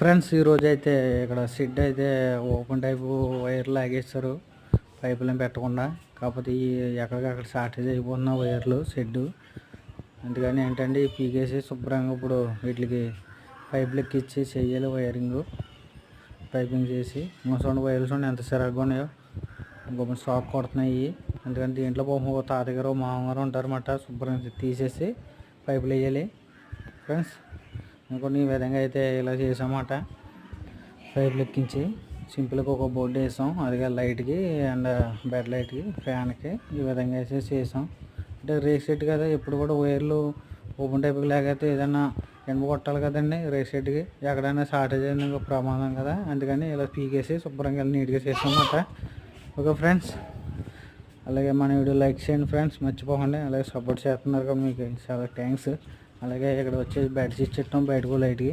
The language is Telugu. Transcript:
ఫ్రెండ్స్ ఈరోజు అయితే ఇక్కడ షెడ్ అయితే ఓపెన్ టైపు వైర్లు లాగేస్తారు, పైపులు పెట్టకుండా. కాకపోతే ఈ ఎక్కడికక్కడ షార్టేజ్ అయిపోతున్న వైర్లు షెడ్, అందుకని ఏంటంటే పీకేసి శుభ్రంగా ఇప్పుడు వీటికి పైపులు ఎక్కించి చెయ్యాలి వైరింగ్, పైపింగ్ చేసి. చూడండి వైర్లు చూడండి ఎంత సిరగ్గా ఉన్నాయో, ఇంకొక షాక్ కొడుతున్నాయి. అందుకని దీంట్లో పాపం తాతగారు మామగారు ఉంటారన్నమాట, శుభ్రంగా తీసేసి పైపులు వేయాలి ఫ్రెండ్స్. ఇంకొన్ని ఈ విధంగా అయితే ఇలా చేసామన్నమాట, పైపులు ఎక్కించి సింపుల్గా ఒక బోర్డు వేసాం, అదిగా లైట్కి అండ్ బెడ్ లైట్కి ఫ్యాన్కి ఈ విధంగా వేసేసి చేసాం. అంటే రేక్ సెట్ కదా, ఎప్పుడు కూడా వైర్లు ఓపెన్ టైప్కి లేకపోతే ఏదైనా ఎండ కొట్టాలి కదండి రేక్ సెట్కి, ఎక్కడైనా షార్టేజ్ అయిన ప్రమాదం కదా, అందుకని ఇలా పీకేసి శుభ్రంగా నీట్గా చేసామన్నమాట. ఓకే ఫ్రెండ్స్, అలాగే మన వీడియో లైక్ చేయండి ఫ్రెండ్స్, మర్చిపోకండి. అలాగే సపోర్ట్ చేస్తున్నారు కదా, మీకు చాలా థ్యాంక్స్. అలాగే ఇక్కడ వచ్చేసి బెడ్ షీట్ పెట్టాం బయటకు లైట్కి.